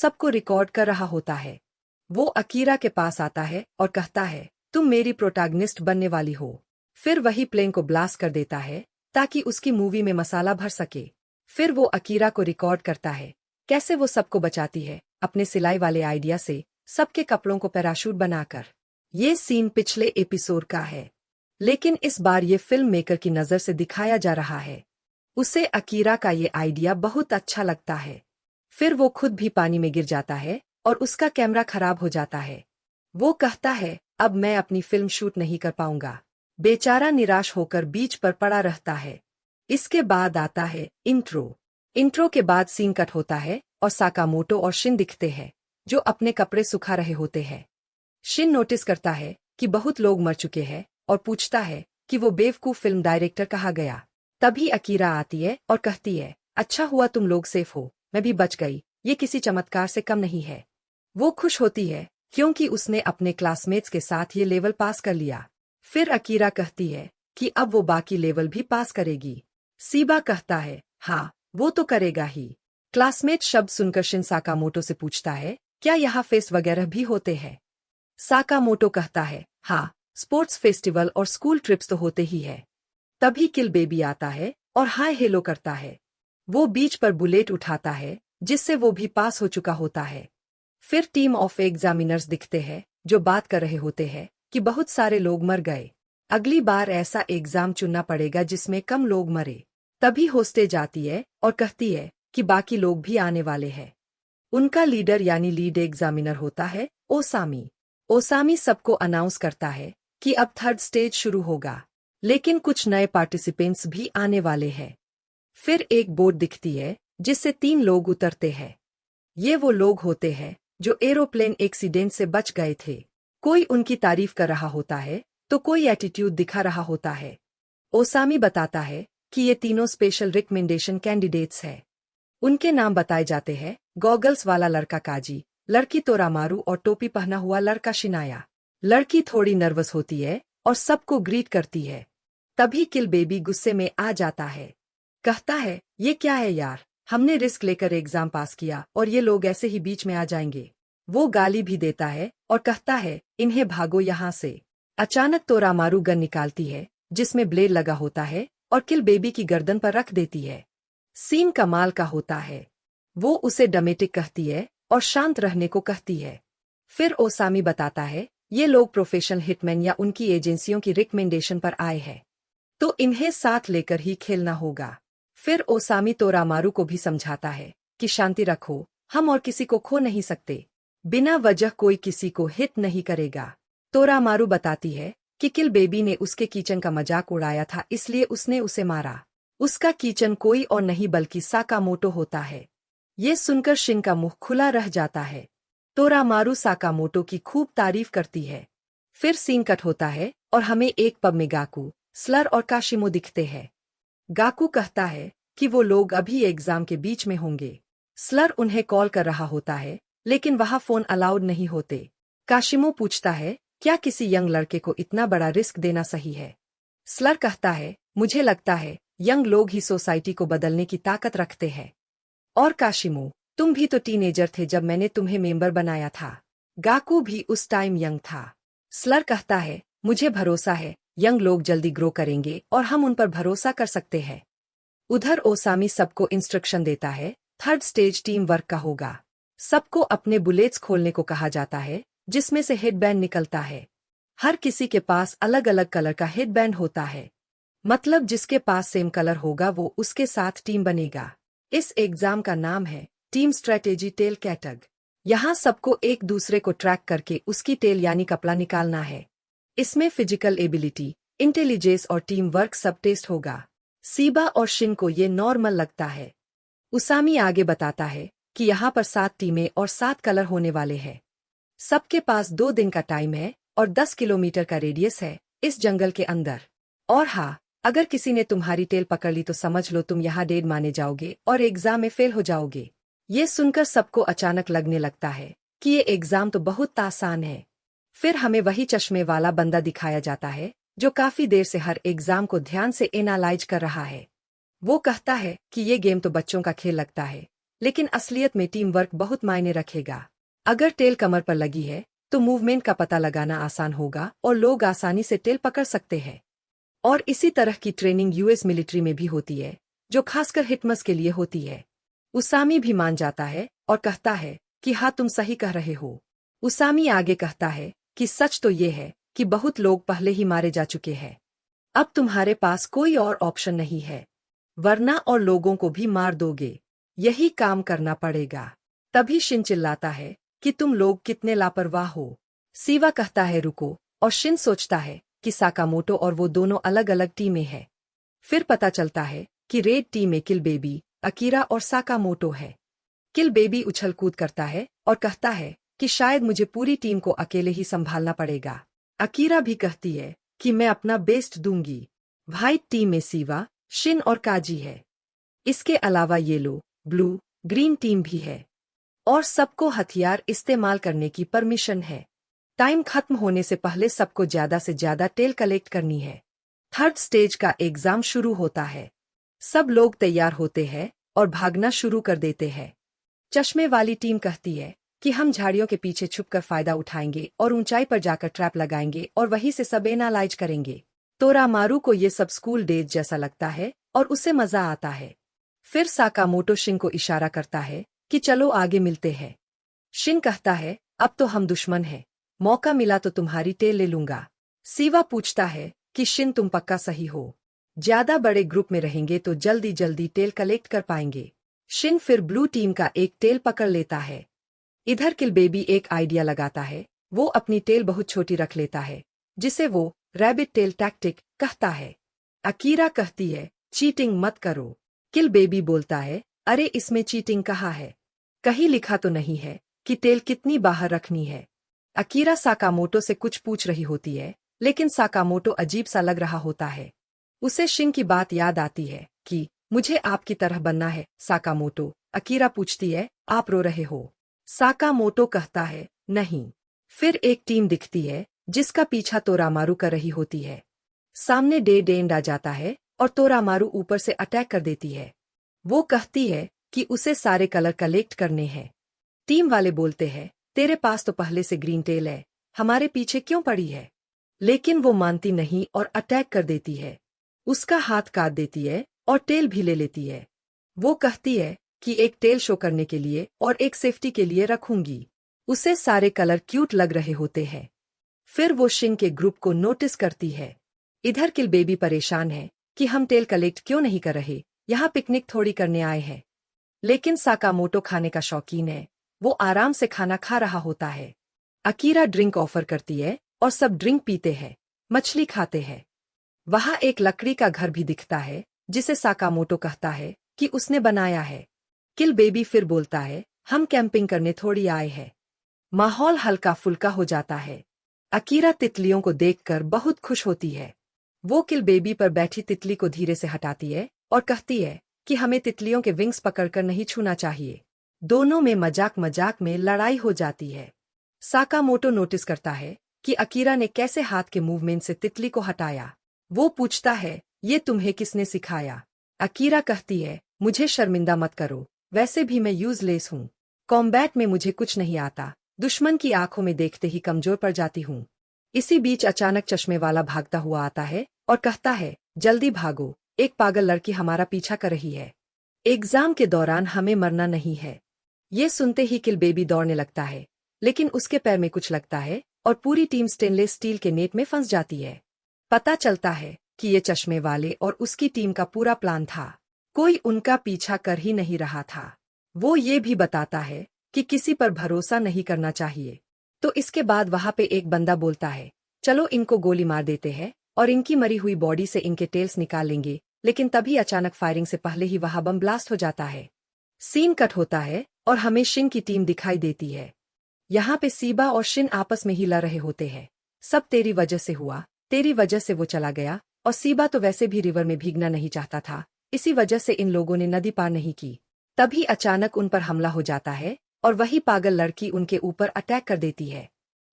सबको रिकॉर्ड कर रहा होता है। वो अकीरा के पास आता है और कहता है, तुम मेरी प्रोटैगनिस्ट बनने वाली हो। फिर वही प्लेन को ब्लास्ट कर देता है ताकि उसकी मूवी में मसाला भर सके। फिर वो अकीरा को रिकॉर्ड करता है कैसे वो सबको बचाती है अपने सिलाई वाले आइडिया से, सबके कपड़ों को पैराशूट बनाकर। ये सीन पिछले एपिसोड का है, लेकिन इस बार ये फिल्म मेकर की नज़र से दिखाया जा रहा है। उसे अकीरा का ये आइडिया बहुत अच्छा लगता है। फिर वो खुद भी पानी में गिर जाता है और उसका कैमरा खराब हो जाता है। वो कहता है, अब मैं अपनी फिल्म शूट नहीं कर पाऊंगा। बेचारा निराश होकर बीच पर पड़ा रहता है। इसके बाद आता है इंट्रो। इंट्रो के बाद सीन कट होता है और साकामोटो और शिन दिखते हैं, जो अपने कपड़े सुखा रहे होते हैं। शिन नोटिस करता है कि बहुत लोग मर चुके हैं और पूछता है कि वो बेवकूफ फिल्म डायरेक्टर कहाँ गया। तभी अकीरा आती है और कहती है, अच्छा हुआ तुम लोग सेफ हो, मैं भी बच गई, ये किसी चमत्कार से कम नहीं है। वो खुश होती है क्योंकि उसने अपने क्लासमेट्स के साथ ये लेवल पास कर लिया। फिर अकीरा कहती है कि अब वो बाकी लेवल भी पास करेगी। सीबा कहता है, हाँ वो तो करेगा ही। क्लासमेट शब्द सुनकर शिन साकामोटो से पूछता है, क्या यहाँ फेस्ट वगैरह भी होते हैं? साकामोटो कहता है, हाँ स्पोर्ट्स फेस्टिवल और स्कूल ट्रिप्स तो होते ही है। तभी किल बेबी आता है और हाय हेलो करता है। वो बीच पर बुलेट उठाता है जिससे वो भी पास हो चुका होता है। फिर टीम ऑफ एग्जामिनर्स दिखते हैं जो बात कर रहे होते हैं कि बहुत सारे लोग मर गए, अगली बार ऐसा एग्जाम चुनना पड़ेगा जिसमें कम लोग मरे। तभी होस्टेज आती है और कहती है कि बाकी लोग भी आने वाले हैं। उनका लीडर यानी लीड एग्जामिनर होता है ओसामी। ओसामी सबको अनाउंस करता है कि अब थर्ड स्टेज शुरू होगा, लेकिन कुछ नए पार्टिसिपेंट्स भी आने वाले हैं। फिर एक बोट दिखती है जिससे 3 लोग उतरते हैं। ये वो लोग होते हैं जो एरोप्लेन एक्सीडेंट से बच गए थे। कोई उनकी तारीफ कर रहा होता है तो कोई एटीट्यूड दिखा रहा होता है। ओसामी बताता है कि ये तीनों स्पेशल रिकमेंडेशन कैंडिडेट्स हैं। उनके नाम बताए जाते हैं, गॉगल्स वाला लड़का काजी, लड़की तोरामारू और टोपी पहना हुआ लड़का शिनाया। लड़की थोड़ी नर्वस होती है और सबको ग्रीट करती है। तभी किल बेबी गुस्से में आ जाता है, कहता है, ये क्या है यार, हमने रिस्क लेकर एग्जाम पास किया और ये लोग ऐसे ही बीच में आ जाएंगे। वो गाली भी देता है और कहता है, इन्हें भागो यहाँ से। अचानक तोरामारू गन निकालती है जिसमें ब्लेड लगा होता है और किल बेबी की गर्दन पर रख देती है। सीन कमाल का होता है। वो उसे ड्रामेटिक कहती है और शांत रहने को कहती है। फिर ओसामी बताता है, ये लोग प्रोफेशनल हिटमैन या उनकी एजेंसियों की रिकमेंडेशन पर आए हैं, तो इन्हें साथ लेकर ही खेलना होगा। फिर ओसामी तोरामारू को भी समझाता है कि शांति रखो, हम और किसी को खो नहीं सकते, बिना वजह कोई किसी को हिट नहीं करेगा। तोरामारू बताती है कि किल बेबी ने उसके किचन का मजाक उड़ाया था इसलिए उसने उसे मारा। उसका किचन कोई और नहीं बल्कि साकामोटो होता है। ये सुनकर शिन का मुंह खुला रह जाता है। तोरामारू साकामोटो की खूब तारीफ करती है। फिर सीन कट होता है और हमें एक पब में गाकू, स्लर और काशिमो दिखते हैं। गाकू कहता है कि वो लोग अभी एग्जाम के बीच में होंगे। स्लर उन्हें कॉल कर रहा होता है लेकिन वहां फोन अलाउड नहीं होते। काशिमो पूछता है, क्या किसी यंग लड़के को इतना बड़ा रिस्क देना सही है? स्लर कहता है, मुझे लगता है यंग लोग ही सोसाइटी को बदलने की ताकत रखते हैं। और काशिमो, तुम भी तो टीनेजर थे जब मैंने तुम्हें मेंबर बनाया था। गाकू भी उस टाइम यंग था। स्लर कहता है, मुझे भरोसा है यंग लोग जल्दी ग्रो करेंगे और हम उन पर भरोसा कर सकते हैं। उधर ओसामी सबको इंस्ट्रक्शन देता है, थर्ड स्टेज टीम वर्क का होगा। सबको अपने बुलेट्स खोलने को कहा जाता है जिसमें से हेडबैंड निकलता है। हर किसी के पास अलग अलग कलर का हेडबैंड होता है, मतलब जिसके पास सेम कलर होगा वो उसके साथ टीम बनेगा। इस एग्जाम का नाम है टीम स्ट्रेटेजी टेल कैटग। यहाँ सबको एक दूसरे को ट्रैक करके उसकी टेल यानी कपड़ा निकालना है। इसमें फिजिकल एबिलिटी, इंटेलिजेंस और टीम वर्क सब टेस्ट होगा। सीबा और शिन को ये नॉर्मल लगता है। उसामी आगे बताता है कि यहाँ पर 7 टीमें और 7 कलर होने वाले हैं। सबके पास 2 दिन का टाइम है और 10 किलोमीटर का रेडियस है इस जंगल के अंदर। और हाँ, अगर किसी ने तुम्हारी टेल पकड़ ली तो समझ लो तुम यहाँ डेड माने जाओगे और एग्जाम में फेल हो जाओगे। ये सुनकर सबको अचानक लगने लगता है कि ये एग्जाम तो बहुत आसान है। फिर हमें वही चश्मे वाला बंदा दिखाया जाता है जो काफी देर से हर एग्जाम को ध्यान से एनालाइज कर रहा है। वो कहता है कि ये गेम तो बच्चों का खेल लगता है, लेकिन असलियत में टीम वर्क बहुत मायने रखेगा। अगर टेल कमर पर लगी है तो मूवमेंट का पता लगाना आसान होगा और लोग आसानी से टेल पकड़ सकते हैं। और इसी तरह की ट्रेनिंग यूएस मिलिट्री में भी होती है, जो खासकर हिटमस के लिए होती है। उसामी भी मान जाता है और कहता है कि हाँ, तुम सही कह रहे हो। उसामी आगे कहता है कि सच तो ये है कि बहुत लोग पहले ही मारे जा चुके हैं। अब तुम्हारे पास कोई और ऑप्शन नहीं है, वरना और लोगों को भी मार दोगे। यही काम करना पड़ेगा। तभी शिन चिल्लाता है कि तुम लोग कितने लापरवाह हो। सीवा कहता है रुको, और शिन सोचता है कि साकामोटो और वो दोनों अलग अलग टीमें हैं। फिर पता चलता है कि रेड टीम में किल बेबी, अकीरा और साकामोटो है। किल बेबी उछल कूद करता है और कहता है कि शायद मुझे पूरी टीम को अकेले ही संभालना पड़ेगा। अकीरा भी कहती है कि मैं अपना बेस्ट दूंगी। व्हाइट टीम में सीवा, शिन और काजी है। इसके अलावा येलो, ब्लू, ग्रीन टीम भी है और सबको हथियार इस्तेमाल करने की परमिशन है। टाइम खत्म होने से पहले सबको ज्यादा से ज्यादा टेल कलेक्ट करनी है। थर्ड स्टेज का एग्जाम शुरू होता है। सब लोग तैयार होते हैं और भागना शुरू कर देते हैं। चश्मे वाली टीम कहती है कि हम झाड़ियों के पीछे छुपकर फायदा उठाएंगे और ऊंचाई पर जाकर ट्रैप लगाएंगे और वहीं से सब एनालाइज करेंगे। तोरामारू को ये सब स्कूल डेज जैसा लगता है और उसे मजा आता है। फिर साकामोटो शिन को इशारा करता है कि चलो आगे मिलते हैं। शिन कहता है अब तो हम दुश्मन हैं, मौका मिला तो तुम्हारी टेल ले लूंगा। सीवा पूछता है कि शिन तुम पक्का सही हो? ज्यादा बड़े ग्रुप में रहेंगे तो जल्दी जल्दी टेल कलेक्ट कर पाएंगे। शिन फिर ब्लू टीम का एक टेल पकड़ लेता है। इधर किल बेबी एक आइडिया लगाता है। वो अपनी टेल बहुत छोटी रख लेता है, जिसे वो रैबिट टेल टैक्टिक कहता है। अकीरा कहती है चीटिंग मत करो। किल बेबी बोलता है अरे इसमें चीटिंग कहाँ है, कहीं लिखा तो नहीं है कि टेल कितनी बाहर रखनी है। अकीरा साकामोटो से कुछ पूछ रही होती है, लेकिन साकामोटो अजीब सा लग रहा होता है। उसे शिन की बात याद आती है कि मुझे आपकी तरह बनना है साकामोटो। अकीरा पूछती है आप रो रहे हो? साकामोटो कहता है नहीं। फिर एक टीम दिखती है जिसका पीछा तोरामारू कर रही होती है। सामने डेंड आ जाता है और तोरामारू ऊपर से अटैक कर देती है। वो कहती है कि उसे सारे कलर कलेक्ट करने हैं। टीम वाले बोलते हैं तेरे पास तो पहले से ग्रीन टेल है, हमारे पीछे क्यों पड़ी है? लेकिन वो मानती नहीं और अटैक कर देती है। उसका हाथ काट देती है और टेल भी ले लेती है। वो कहती है कि एक टेल शो करने के लिए और एक सेफ्टी के लिए रखूंगी। उसे सारे कलर क्यूट लग रहे होते हैं। फिर वो शिन के ग्रुप को नोटिस करती है। इधर किल बेबी परेशान है कि हम टेल कलेक्ट क्यों नहीं कर रहे, यहाँ पिकनिक थोड़ी करने आए हैं। लेकिन साकामोटो खाने का शौकीन है, वो आराम से खाना खा रहा होता है। अकीरा ड्रिंक ऑफर करती है और सब ड्रिंक पीते हैं, मछली खाते हैं। वहाँ एक लकड़ी का घर भी दिखता है जिसे साकामोटो कहता है कि उसने बनाया है। किल बेबी फिर बोलता है हम कैंपिंग करने थोड़ी आए हैं। माहौल हल्का फुल्का हो जाता है। अकीरा तितलियों को देखकर बहुत खुश होती है। वो किल बेबी पर बैठी तितली को धीरे से हटाती है और कहती है कि हमें तितलियों के विंग्स पकड़कर नहीं छूना चाहिए। दोनों में मजाक मजाक में लड़ाई हो जाती है। साकामोटो नोटिस करता है कि अकीरा ने कैसे हाथ के मूवमेंट से तितली को हटाया। वो पूछता है ये तुम्हें किसने सिखाया? अकीरा कहती है मुझे शर्मिंदा मत करो, वैसे भी मैं यूजलेस हूँ। कॉम्बैट में मुझे कुछ नहीं आता, दुश्मन की आंखों में देखते ही कमजोर पड़ जाती हूँ। इसी बीच अचानक चश्मे वाला भागता हुआ आता है और कहता है जल्दी भागो, एक पागल लड़की हमारा पीछा कर रही है। एग्जाम के दौरान हमें मरना नहीं है। ये सुनते ही किल बेबी दौड़ने लगता है, लेकिन उसके पैर में कुछ लगता है और पूरी टीम स्टेनलेस स्टील के नेट में फंस जाती है। पता चलता है कि ये चश्मे वाले और उसकी टीम का पूरा प्लान था। कोई उनका पीछा कर ही नहीं रहा था। वो ये भी बताता है कि किसी पर भरोसा नहीं करना चाहिए। तो इसके बाद वहां पे एक बंदा बोलता है चलो इनको गोली मार देते हैं और इनकी मरी हुई बॉडी से इनके टेल्स निकाल लेंगे। लेकिन तभी अचानक फायरिंग से पहले ही वहां बम ब्लास्ट हो जाता है। सीन कट होता है और हमें शिन की टीम दिखाई देती है। यहाँ पे सीबा और शिन आपस में ही लड़ रहे होते हैं। सब तेरी वजह से हुआ, तेरी वजह से वो चला गया। और सीबा तो वैसे भी रिवर में भीगना नहीं चाहता था, इसी वजह से इन लोगों ने नदी पार नहीं की। तभी अचानक उन पर हमला हो जाता है और वही पागल लड़की उनके ऊपर अटैक कर देती है।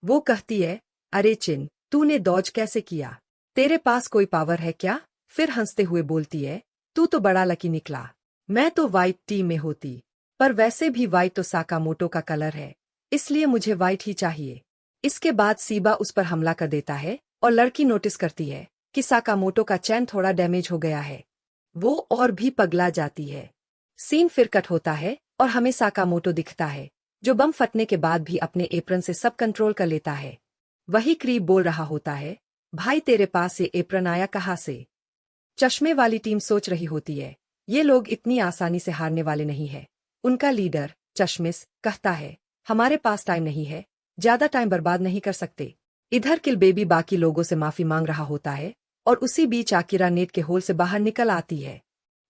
वो कहती है अरे चिन, तूने डॉज कैसे किया? तेरे पास कोई पावर है क्या? फिर हंसते हुए बोलती है तू तो बड़ा लकी निकला, मैं तो वाइट टीम में होती, पर वैसे भी वाइट तो साकामोटो का कलर है, इसलिए मुझे वाइट ही चाहिए। इसके बाद सीबा उस पर हमला कर देता है और लड़की नोटिस करती है कि साकामोटो का चैन थोड़ा डैमेज हो गया है। वो और भी पगला जाती है। सीन फिर कट होता है और हमें साकामोटो दिखता है, जो बम फटने के बाद भी अपने एप्रन से सब कंट्रोल कर लेता है। वही क्रीप बोल रहा होता है, भाई तेरे पास ये एप्रन आया कहाँ से? चश्मे वाली टीम सोच रही होती है, ये लोग इतनी आसानी से हारने वाले नहीं है। उनका लीडर चश्मिश कहता है, हमारे पास टाइम नहीं है, ज्यादा टाइम बर्बाद नहीं कर सकते। इधर किल बेबी बाकी लोगों से माफी मांग रहा होता है और उसी बीच आकिरा नेट के होल से बाहर निकल आती है।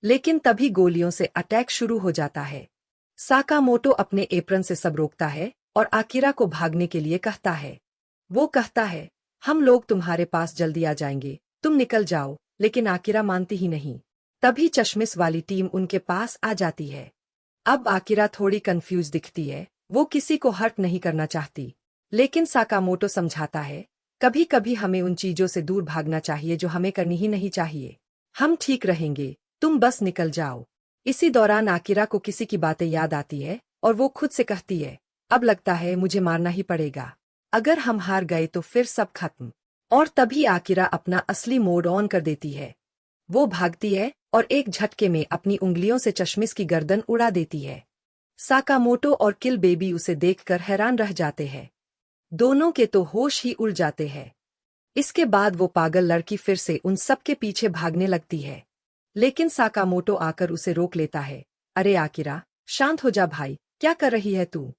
लेकिन तभी गोलियों से अटैक शुरू हो जाता है। साकामोटो अपने एप्रन से सब रोकता है और आकिरा को भागने के लिए कहता है। वो कहता है, हम लोग तुम्हारे पास जल्दी आ जाएंगे, तुम निकल जाओ, लेकिन आकिरा मानती ही नहीं। तभी चश्मिश वाली टीम उनके पास आ जाती है। अब आकिरा थोड़ी कंफ्यूज दिखती है, वो किसी को हर्ट नहीं करना चाहती, लेकिन साकामोटो समझाता है, कभी कभी हमें उन चीजों से दूर भागना चाहिए जो हमें करनी ही नहीं चाहिए। हम ठीक रहेंगे, तुम बस निकल जाओ। इसी दौरान आकिरा को किसी की बातें याद आती है और वो खुद से कहती है, अब लगता है मुझे मारना ही पड़ेगा। अगर हम हार गए तो फिर सब खत्म। और तभी आकिरा अपना असली मोड ऑन कर देती है। वो भागती है और एक झटके में अपनी उंगलियों से चश्मिश की गर्दन उड़ा देती है। साकामोटो और किल बेबी उसे देखकर हैरान रह जाते हैं। दोनों के तो होश ही उड़ जाते हैं। इसके बाद वो पागल लड़की फिर से उन सब के पीछे भागने लगती है, लेकिन साकामोटो आकर उसे रोक लेता है। अरे आकिरा, शांत हो जा भाई, क्या कर रही है तू?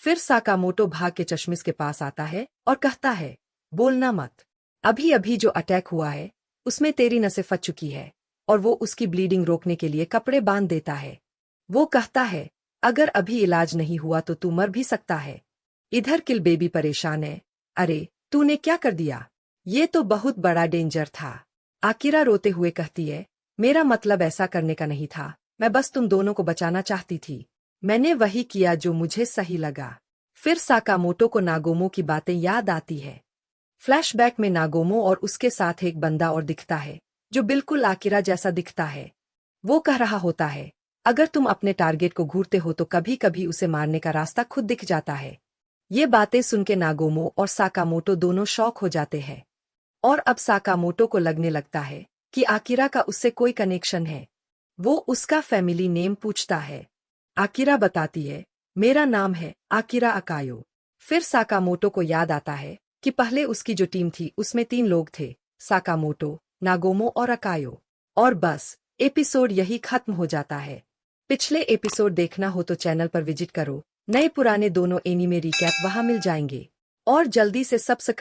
फिर साकामोटो भाग के चश्मिश के पास आता है और कहता है, बोलना मत। अभी अभी जो अटैक हुआ है उसमें तेरी नसें फट चुकी है। और वो उसकी ब्लीडिंग रोकने के लिए कपड़े बांध देता है। वो कहता है, अगर अभी इलाज नहीं हुआ तो तू मर भी सकता है। इधर किल बेबी परेशान है, अरे तूने क्या कर दिया? ये तो बहुत बड़ा डेंजर था। आकिरा रोते हुए कहती है, मेरा मतलब ऐसा करने का नहीं था, मैं बस तुम दोनों को बचाना चाहती थी। मैंने वही किया जो मुझे सही लगा। फिर साकामोटो को नागोमो की बातें याद आती है। फ्लैशबैक में नागोमो और उसके साथ एक बंदा और दिखता है, जो बिल्कुल आकिरा जैसा दिखता है। वो कह रहा होता है, अगर तुम अपने टारगेट को घूरते हो तो कभी कभी उसे मारने का रास्ता खुद दिख जाता है। ये बातें सुन के नागोमो और साकामोटो दोनों शॉक हो जाते हैं। और अब साकामोटो को लगने लगता है कि आकिरा का उससे कोई कनेक्शन है। वो उसका फैमिली नेम पूछता है। आकिरा बताती है, मेरा नाम है आकिरा अकायो। फिर साकामोटो को याद आता है कि पहले उसकी जो टीम थी उसमें 3 लोग थे, साकामोटो, नागोमो और अकायो। और बस एपिसोड यही खत्म हो जाता है। पिछले एपिसोड देखना हो तो चैनल पर विजिट करो, नए पुराने दोनों एनीमे रिकैप वहां मिल जाएंगे। और जल्दी से सब्सक्राइब